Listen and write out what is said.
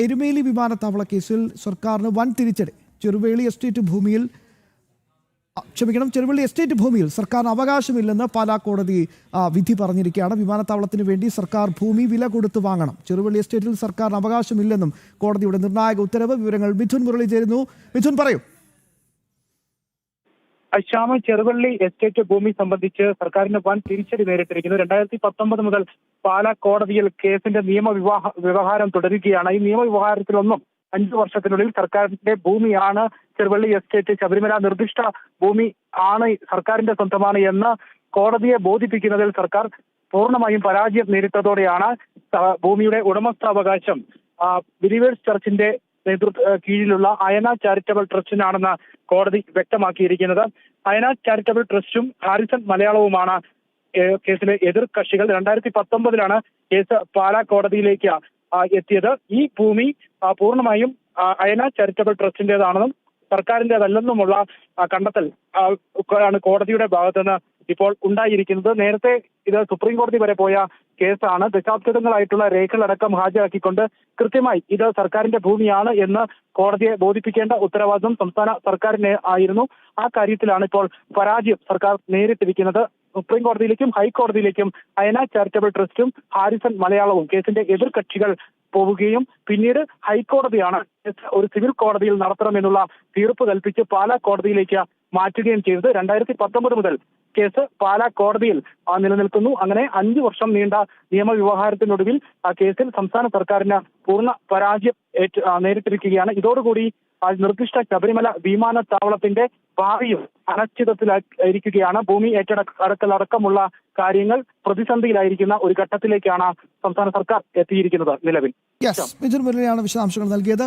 എരുമേലി വിമാനത്താവള കേസിൽ സർക്കാരിന് വൻ തിരിച്ചടി. ചെറുവേളി എസ്റ്റേറ്റ് ഭൂമിയിൽ സർക്കാരിന് അവകാശമില്ലെന്ന് പാലാ കോടതി വിധി പറഞ്ഞിരിക്കുകയാണ്. വിമാനത്താവളത്തിന് വേണ്ടി സർക്കാർ ഭൂമി വില കൊടുത്ത് വാങ്ങണം. ചെറുവേളി എസ്റ്റേറ്റിൽ സർക്കാരിന് അവകാശമില്ലെന്നും കോടതിയുടെ നിർണായക ഉത്തരവ്. വിവരങ്ങൾ മിഥുൻ മുരളി ചേരുന്നു. മിഥുൻ, പറയൂ. ശ്യാമ, ചെറുവള്ളി എസ്റ്റേറ്റ് ഭൂമി സംബന്ധിച്ച് സർക്കാരിന് വൻ തിരിച്ചടി നേരിട്ടിരിക്കുന്നു. 2019 മുതൽ പാലാ കോടതിയിൽ കേസിന്റെ വ്യവഹാരം തുടരുകയാണ്. ഈ നിയമവ്യവഹാരത്തിലൊന്നും 5 വർഷത്തിനുള്ളിൽ സർക്കാരിന്റെ ഭൂമിയാണ് ചെറുവള്ളി എസ്റ്റേറ്റ്, ശബരിമല നിർദ്ദിഷ്ട ഭൂമി ആണ്, സർക്കാരിന്റെ സ്വന്തമാണ് എന്ന് കോടതിയെ ബോധിപ്പിക്കുന്നതിൽ സർക്കാർ പൂർണ്ണമായും പരാജയം നേരിട്ടതോടെയാണ് ഭൂമിയുടെ ഉടമസ്ഥാവകാശം ബിലീവേഴ്സ് ചർച്ചിന്റെ കീഴിലുള്ള അയന ചാരിറ്റബിൾ ട്രസ്റ്റിനാണെന്ന് കോടതി വ്യക്തമാക്കിയിരിക്കുന്നത്. അയന ചാരിറ്റബിൾ ട്രസ്റ്റും ഹാരിസൺ മലയാളവുമാണ് കേസിലെ എതിർ കക്ഷികൾ. 2019 കേസ് പാലാ കോടതിയിലേക്ക് എത്തിയത്. ഈ ഭൂമി പൂർണ്ണമായും അയന ചാരിറ്റബിൾ ട്രസ്റ്റിന്റേതാണെന്നും സർക്കാരിന്റേതല്ലെന്നുമുള്ള കണ്ടെത്തൽ ആണ് കോടതിയുടെ ഭാഗത്തുനിന്ന് ഇപ്പോൾ ഉണ്ടായിരിക്കുന്നത്. നേരത്തെ ഇത് സുപ്രീം കോടതി വരെ പോയ കേസാണ്. ദശാബ്ദങ്ങളായിട്ടുള്ള രേഖകളടക്കം ഹാജരാക്കിക്കൊണ്ട് കൃത്യമായി ഇത് സർക്കാരിന്റെ ഭൂമിയാണ് എന്ന് കോടതിയെ ബോധിപ്പിക്കേണ്ട ഉത്തരവാദിത്വം സംസ്ഥാന സർക്കാരിന് ആയിരുന്നു. ആ കാര്യത്തിലാണ് ഇപ്പോൾ പരാജയം സർക്കാർ നേരിട്ടിരിക്കുന്നത്. സുപ്രീം കോടതിയിലേക്കും ഹൈക്കോടതിയിലേക്കും അയന ചാരിറ്റബിൾ ട്രസ്റ്റും ഹാരിസൺ മലയാളവും കേസിന്റെ എതിർ കക്ഷികൾ പോവുകയും പിന്നീട് ഹൈക്കോടതിയാണ് ഒരു സിവിൽ കോടതിയിൽ നടത്തണമെന്നുള്ള തീർപ്പ് കൽപ്പിച്ച് പാലാ കോടതിയിലേക്ക് മാറ്റുകയും ചെയ്തത്. 2019 മുതൽ കേസ് പാലാ കോടതിയിൽ നിലനിൽക്കുന്നു. അങ്ങനെ 5 വർഷം നീണ്ട നിയമവ്യവഹാരത്തിനൊടുവിൽ ആ കേസിൽ സംസ്ഥാന സർക്കാരിന് പൂർണ്ണ പരാജയം നേരിട്ടിരിക്കുകയാണ്. ഇതോടുകൂടി നിർദ്ദിഷ്ട ശബരിമല വിമാനത്താവളത്തിന്റെ ഭാവിയും അനിശ്ചിതത്തിലായിരിക്കുകയാണ്. ഭൂമി ഏറ്റെടുക്കലടക്കമുള്ള കാര്യങ്ങൾ പ്രതിസന്ധിയിലായിരിക്കുന്ന ഒരു ഘട്ടത്തിലേക്കാണ് സംസ്ഥാന സർക്കാർ എത്തിയിരിക്കുന്നത് നിലവിൽ. മിഥുൻ മുരളിയാണ് വിശദാംശങ്ങൾ നൽകിയത്.